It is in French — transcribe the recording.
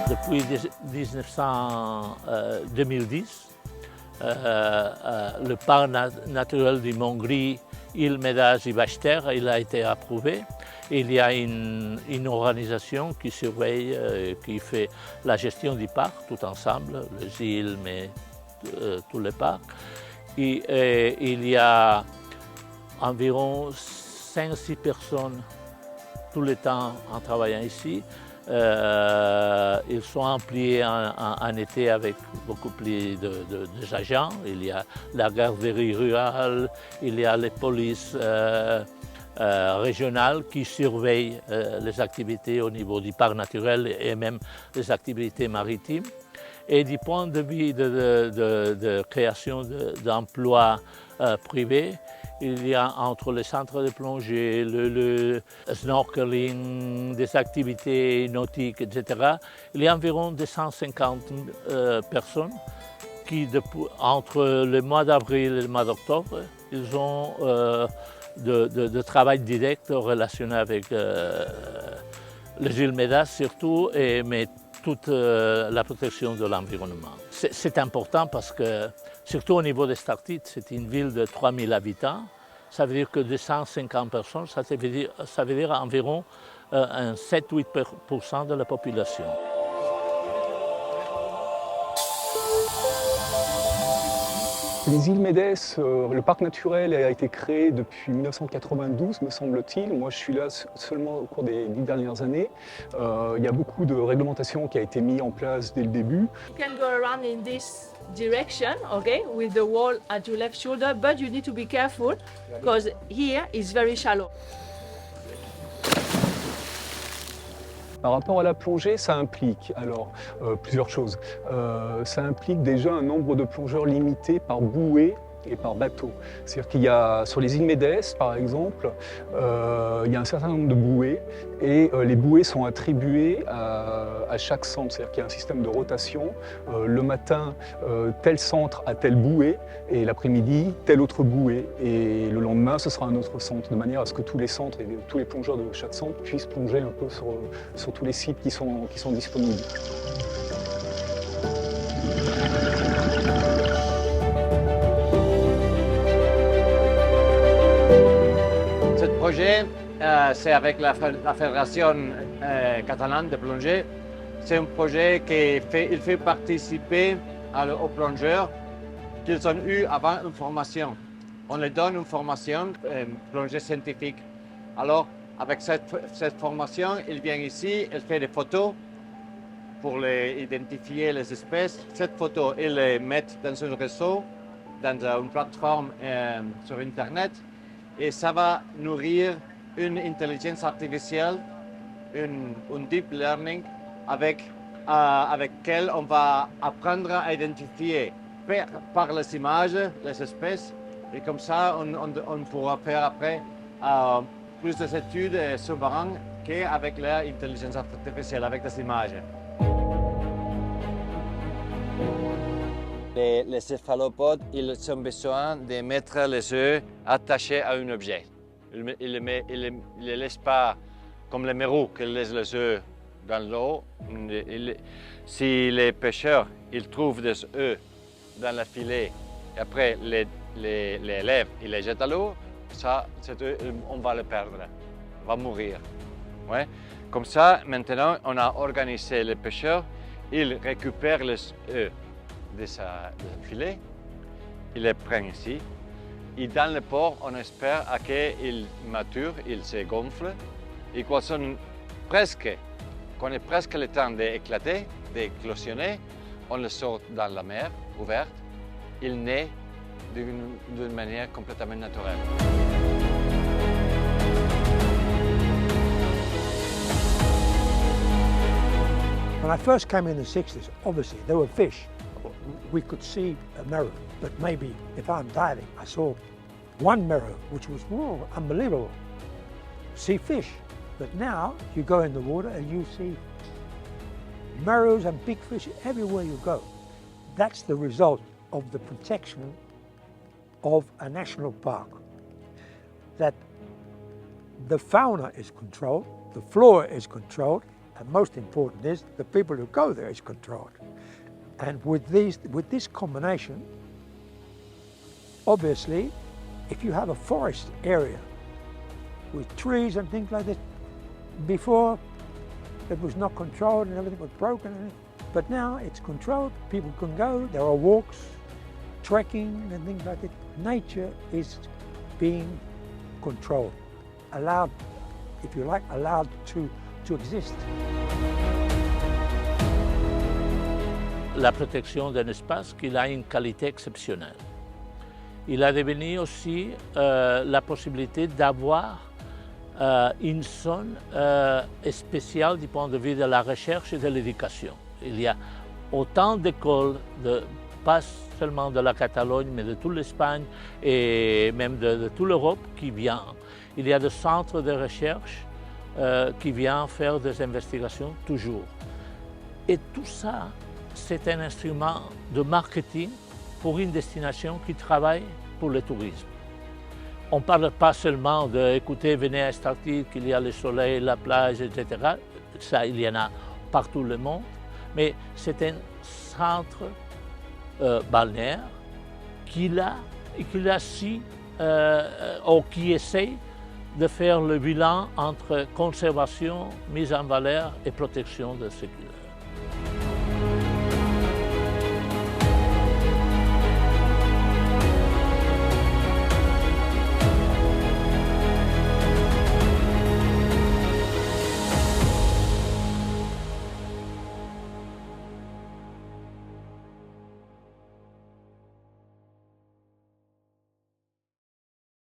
Depuis 2010, le parc naturel du Mont-Gris, Île Médage et Vache-Terre, il a été approuvé. Il y a une organisation qui surveille, qui fait la gestion du parc tout ensemble, les îles, mais tous les parcs. Et il y a environ 5-6 personnes tout le temps en travaillant ici. Ils sont employés en été avec beaucoup plus d'agents. Il y a la garderie rurale, il y a les polices régionales qui surveillent les activités au niveau du parc naturel et même les activités maritimes. Et du point de vue de création d'emplois privés, il y a entre les centres de plongée, le snorkeling, des activités nautiques, etc. Il y a environ 250 personnes qui, entre le mois d'avril et le mois d'octobre, ils ont de travail direct relationné avec les îles Médage surtout, mais toute la protection de l'environnement. C'est important parce que, surtout au niveau des Startites, c'est une ville de 3000 habitants. Ça veut dire que 250 personnes, ça veut dire environ 7-8% de la population. Les îles Médès, le parc naturel a été créé depuis 1992, me semble-t-il. Moi, je suis là seulement au cours des 10 dernières années. Il y a beaucoup de réglementations qui ont été mises en place dès le début. You can go around in this direction, okay, with the wall at your left shoulder, but you need to be careful because here is very shallow. Par rapport à la plongée, ça implique plusieurs choses. Ça implique déjà un nombre de plongeurs limité par bouée et par bateau. C'est-à-dire qu'il y a, sur les îles Médès, par exemple, il y a un certain nombre de bouées et les bouées sont attribuées à chaque centre. C'est-à-dire qu'il y a un système de rotation. Le matin, tel centre a telle bouée et l'après-midi, telle autre bouée. Et le lendemain, ce sera un autre centre, de manière à ce que tous les centres et tous les plongeurs de chaque centre puissent plonger un peu sur tous les sites qui sont disponibles. Ce projet, c'est avec la Fédération catalane de plongée. C'est un projet qui fait participer aux plongeurs qu'ils ont eu avant une formation. On leur donne une formation, plongée scientifique. Alors, avec cette formation, ils viennent ici, ils font des photos pour identifier les espèces. Cette photo, ils les mettent dans un réseau, dans une plateforme sur Internet. Et ça va nourrir une intelligence artificielle, un deep learning avec laquelle on va apprendre à identifier par les images les espèces. Et comme ça, on pourra faire après plus d'études sous-marines qu'avec l'intelligence artificielle, avec des images. Les céphalopodes, ils ont besoin de mettre les œufs attachés à un objet. Ils ne les laissent pas comme les mérous qui laissent les œufs dans l'eau. Si les pêcheurs ils trouvent des œufs dans le filet et après les lèvent et les jettent à l'eau, cet œuf, on va le perdre, on va mourir. Ouais. Comme ça, maintenant, on a organisé les pêcheurs, ils récupèrent les œufs de ce filet, ils les prennent ici. Et dans le port, on espère qu'ils maturent, ils se gonflent. Et quand on est presque le temps d'éclater, d'éclosionner, on les sort dans la mer ouverte. Ils naissent d'une manière complètement naturelle. When I first came in the 60s, obviously there were fish. We could see a mirror, but maybe if I'm diving, I saw one Merrow, which was unbelievable. See fish. But now you go in the water and you see Merrows and big fish everywhere you go. That's the result of the protection of a national park. That the fauna is controlled, the flora is controlled, and most important is the people who go there is controlled. And with this combination, obviously, if you have a forest area with trees and things like this, before it was not controlled and everything was broken, but now it's controlled, people can go, there are walks, trekking and things like that. Nature is being controlled, allowed, if you like, allowed to exist. La protection d'un espace qui a une qualité exceptionnelle. Il a devenu aussi la possibilité d'avoir une zone spéciale du point de vue de la recherche et de l'éducation. Il y a autant d'écoles, pas seulement de la Catalogne, mais de toute l'Espagne et même de toute l'Europe qui viennent. Il y a des centres de recherche qui viennent faire des investigations toujours. Et tout ça, c'est un instrument de marketing pour une destination qui travaille pour le tourisme. On ne parle pas seulement de, écoutez, venez à Estartit, qu'il y a le soleil, la plage, etc. Ça, il y en a partout le monde. Mais c'est un centre balnéaire qui essaie de faire le bilan entre conservation, mise en valeur et protection de ce qu'il a.